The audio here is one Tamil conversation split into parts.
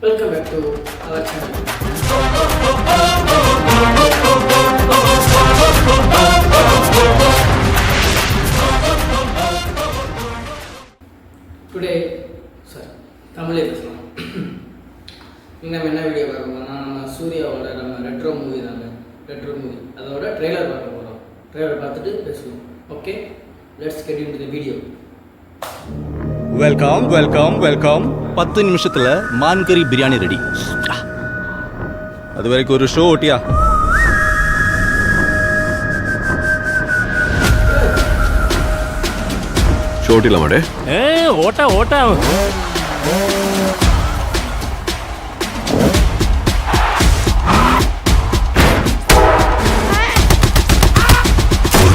Welcome back to our channel. Today, sir, தமிழே பேசலாம். இன்னும் நம்ம என்ன வீடியோ பார்க்க போறோம்னா நம்ம சூர்யாவோட நம்ம ரெட்ரோ மூவி தாங்க. ரெட்ரோ மூவி அதோட ட்ரெய்லர் பார்க்க போகிறோம். ட்ரெய்லர் பார்த்துட்டு பேசுவோம். Okay, let's get into the video. Welcome welcome welcome. 10 நிமிஷத்துல மான் கறி பிரியாணி ரெடி. அது வரைக்கும் ஒரு ஷோ ஓட்டியா? ஷோ ஓட்டிலாமாடே? ஓட்டா ஓட்டா.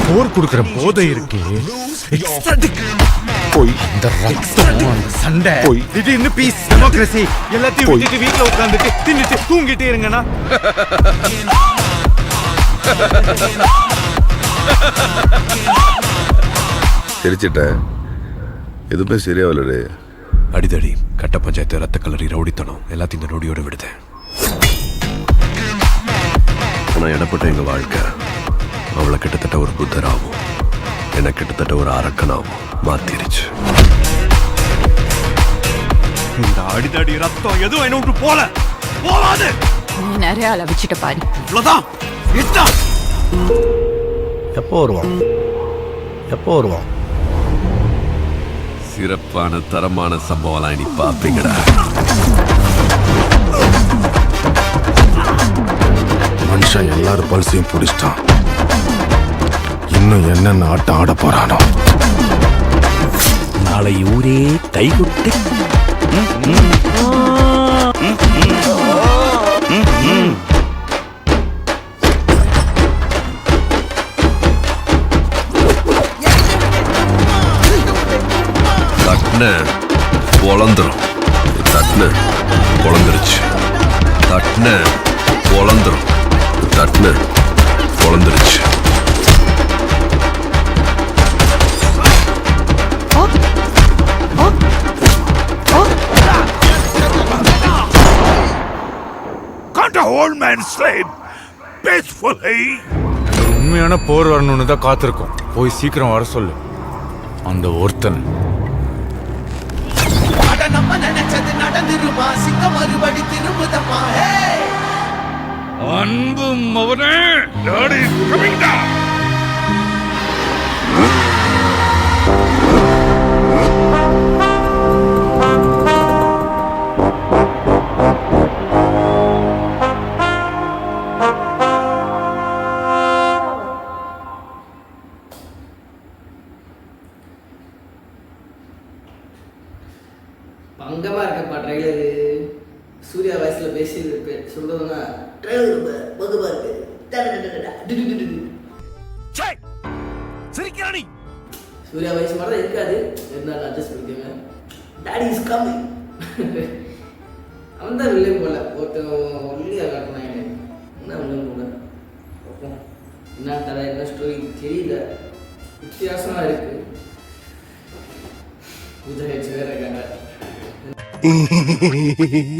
போர் கொடுக்கிற போதை இருக்கு. போய் அந்த ரத்தம் அந்த சண்டை போய் திடீர்னு பீஸ் டெமோக்ரஸி எல்லாத்தையும் விட்டுட்டு வீட்டுல உட்காந்துட்டு தின்னுட்டு தூங்கிட்டே இருங்கண்ணா. சிரிச்சிட்டேன், எதுவுமே சரியாவலடே. அடிதடி, கட்ட பஞ்சாயத்து, ரத்த கலரி, ரவுடித்தனம் எல்லாத்தையும் இந்த நொடியோட விடுதேன். ஆனால் இடப்பட்ட எங்கள் வாழ்க்கை அவளை கிட்டத்தட்ட ஒரு புத்தராகும், என்னை கிட்டத்தட்ட ஒரு அரக்கனாகும் மாத்திருச்சு. இந்த அடிதடி ரத்தம் எதுவும் என்ன விட்டு போகாது. நீ நிறைய அளவிச்சிட்ட பாரு. இவ்வளவுதான். எப்போ வருவான்? சிறப்பான தரமான சம்பவம்லாம் இனி பார்ப்பீங்கடா. மனுஷன் எல்லாரும் பல்சையும் பிடிச்சிட்டான். இன்னும் என்னென்ன ஆட்டம் ஆட போறானோ. நாளை ஊரே கைகுட்டி. தட்ன பொழந்துரும், தட்ன பொழந்துருச்சு, தட்ன பொழந்துரும், தட்ன பொழந்துருச்சு. உண்மையான போர் வரணும்னு தான் காத்திருக்கோம். போய் சீக்கிரம் வர சொல்லு அந்த ஒருத்தன். அன்பும் அவனே பங்கமாக இருக்கப்பா ட்ரெய்லரு. சூர்யா வயசில் பேசி சொல்கிறதுனா ட்ரெய்லர் பங்கமாக இருக்கு. சூர்யா வயசு மாதிரி தான் இருக்காது, இருந்தாலும் அட்ஜஸ்ட் பண்ணிக்கோங்க. Daddy is coming. அவன் தான் வில்லை போல ஒருத்தன் ஒல்லியாக காட்டினாங்க. என்ன வில்லை போல என்ன கதை என்ன ஸ்டோரி தெரியல, வித்தியாசமாக இருக்கு. பூஜா வச்சு வேற இருக்காங்க.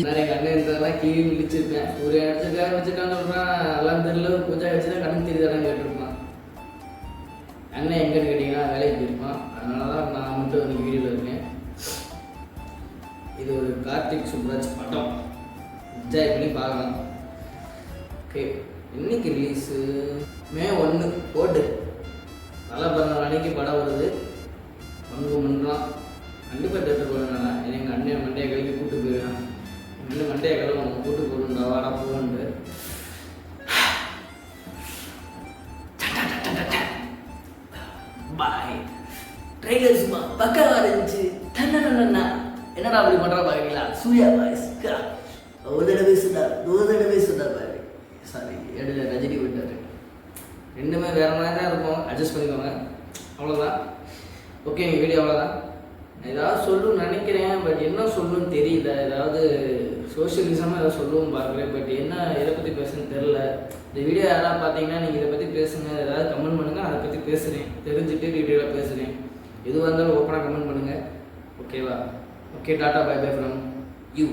நிறைய கண்ணு இருந்ததெல்லாம் கீழே விழிச்சிருப்பேன். ஒரு இடத்துக்காக வச்சுக்கான்னு சொல்றான், எல்லாம் தெரியல. பூஜா வச்சுதான் கண்ணு தெரியுதான்னு கேட்டிருப்பான். அண்ணன் எங்கன்னு கேட்டீங்கன்னா வேலைக்கு போயிருப்பான். அதனாலதான் நான் மட்டும் இன்னைக்கு வீடியோவில் இருக்கேன். இது ஒரு கார்த்திக் சுப்ராஜ் படம், என்ஜாய் பண்ணி பார்க்கலாம். ஓகே, இன்னைக்கு ரிலீஸு மே 1 போட்டு தலை பிறந்த அன்னைக்கு படம் வருது. பங்கு பண்ணுறான். கண்டிப்பாக தேட்டர் போவேன். எங்கள் அண்ணன் மண்டையை கழுவி கூப்பிட்டு போயிடுவேன். இன்னும் மண்டையை கழுவ நம்ம கூட்டு போகணுண்டா, வாடா போகணுண்டு. பாய். ட்ரெய்லர் சும்மா பக்கவா இருந்துச்சு. என்னடா அப்படி பண்ணுறா பாருங்களா? சூர்யா பாய்ஸ் ஒரு தடவை சொன்னார் பாரு. சாரி, இடையில ரஜினி விட்டார். ரெண்டுமே வேறு மாதிரி தான் இருக்கும், அட்ஜஸ்ட் பண்ணிக்கோங்க. அவ்வளோதான். ஓகே, எங்கள் வீடியோ அவ்வளோதான். ஏதாவது சொல்லணும்னு நினைக்கிறேன், பட் என்ன சொல்லணும்னு தெரியல. ஏதாவது சோஷியலிசமாக ஏதாவது சொல்லுவோம் பார்க்குறேன், பட் என்ன இதை பற்றி பேசுன்னு தெரில. இந்த வீடியோ யாராவது பார்த்தீங்கன்னா நீங்கள் இதை பற்றி பேசுங்க, ஏதாவது கமெண்ட் பண்ணுங்கள். அதை பற்றி பேசுகிறேன், தெரிஞ்சுட்டு டீட்டெயிலாக பேசுகிறேன். எதுவாக இருந்தாலும் ஓப்பனாக கமெண்ட் பண்ணுங்கள். ஓகேவா? Okay, tata bye bye from you.